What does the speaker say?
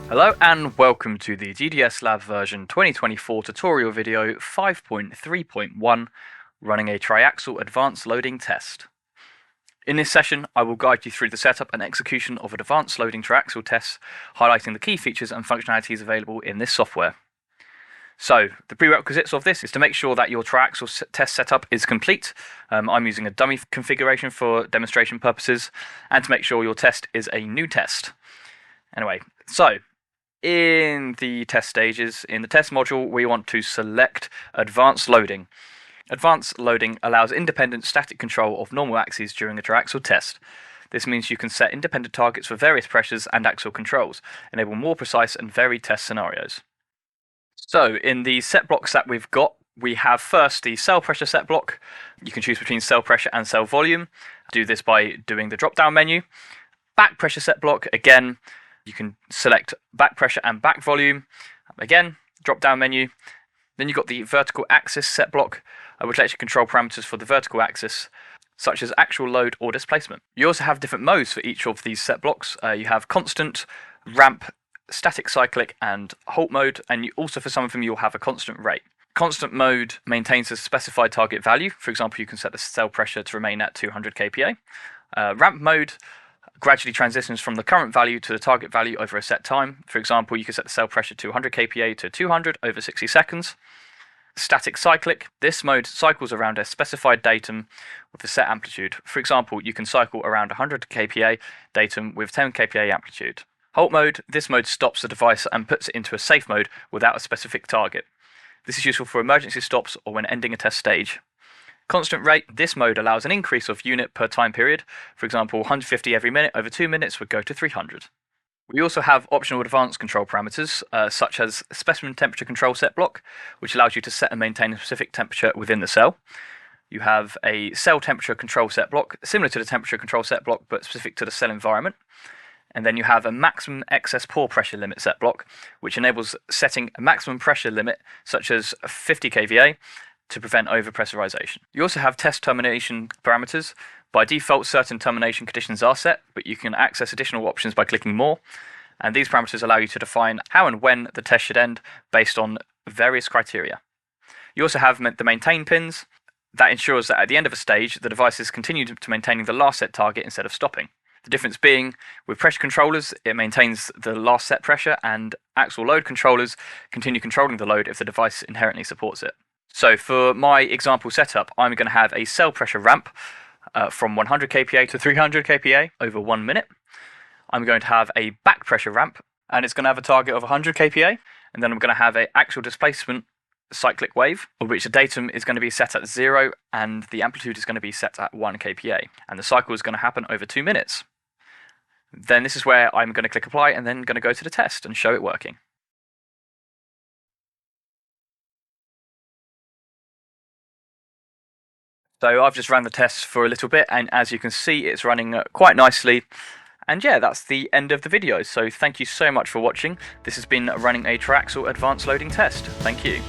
Hello and welcome to the GDS Lab version 2024 tutorial video 5.3.1, running a triaxial advanced loading test. In this session, I will guide you through the setup and execution of an advanced loading triaxial test, highlighting the key features and functionalities available in this software. So, the prerequisites of this is to make sure that your triaxial test setup is complete. I'm using a dummy configuration for demonstration purposes, and to make sure your test is a new test. Anyway, so in the test stages, in the test module, we want to select Advanced Loading. Advanced Loading allows independent static control of normal axes during a triaxial test. This means you can set independent targets for various pressures and axial controls, enable more precise and varied test scenarios. So in the set blocks that we've got, we have first the cell pressure set block. You can choose between cell pressure and cell volume. Do this by doing the drop-down menu. Back pressure set block, again, you can select back pressure and back volume. Again, drop-down menu. Then you've got the vertical axis set block, which lets you control parameters for the vertical axis, such as actual load or displacement. You also have different modes for each of these set blocks. You have constant, ramp, static cyclic and halt mode, and you also for some of them you'll have a constant rate. Constant mode maintains a specified target value. For example, you can set the cell pressure to remain at 200 kPa. Ramp mode gradually transitions from the current value to the target value over a set time. For example, you can set the cell pressure to 100 kPa to 200 over 60 seconds. Static cyclic, this mode cycles around a specified datum with a set amplitude. For example, you can cycle around 100 kPa datum with 10 kPa amplitude. Halt mode, this mode stops the device and puts it into a safe mode without a specific target. This is useful for emergency stops or when ending a test stage. Constant rate, this mode allows an increase of unit per time period. For example, 150 every minute over 2 minutes would go to 300. We also have optional advanced control parameters, such as specimen temperature control set block, which allows you to set and maintain a specific temperature within the cell. You have a cell temperature control set block, similar to the temperature control set block, but specific to the cell environment. And then you have a maximum excess pore pressure limit set block, which enables setting a maximum pressure limit, such as 50 kVA, to prevent overpressurization. You also have test termination parameters. By default, certain termination conditions are set, but you can access additional options by clicking more. And these parameters allow you to define how and when the test should end based on various criteria. You also have the maintain pins. That ensures that at the end of a stage, the devices continue to maintaining the last set target instead of stopping. The difference being, with pressure controllers, it maintains the last set pressure, and axial load controllers continue controlling the load if the device inherently supports it. So for my example setup, I'm going to have a cell pressure ramp from 100 kPa to 300 kPa over 1 minute. I'm going to have a back pressure ramp, and it's going to have a target of 100 kPa, and then I'm going to have an actual displacement cyclic wave, of which the datum is going to be set at 0 and the amplitude is going to be set at 1 kPa, and the cycle is going to happen over 2 minutes. Then this is where I'm going to click apply and then going to go to the test and show it working. So I've just ran the test for a little bit, and as you can see, it's running quite nicely. And yeah, that's the end of the video. So thank you so much for watching. This has been running a triaxial advanced loading test. Thank you.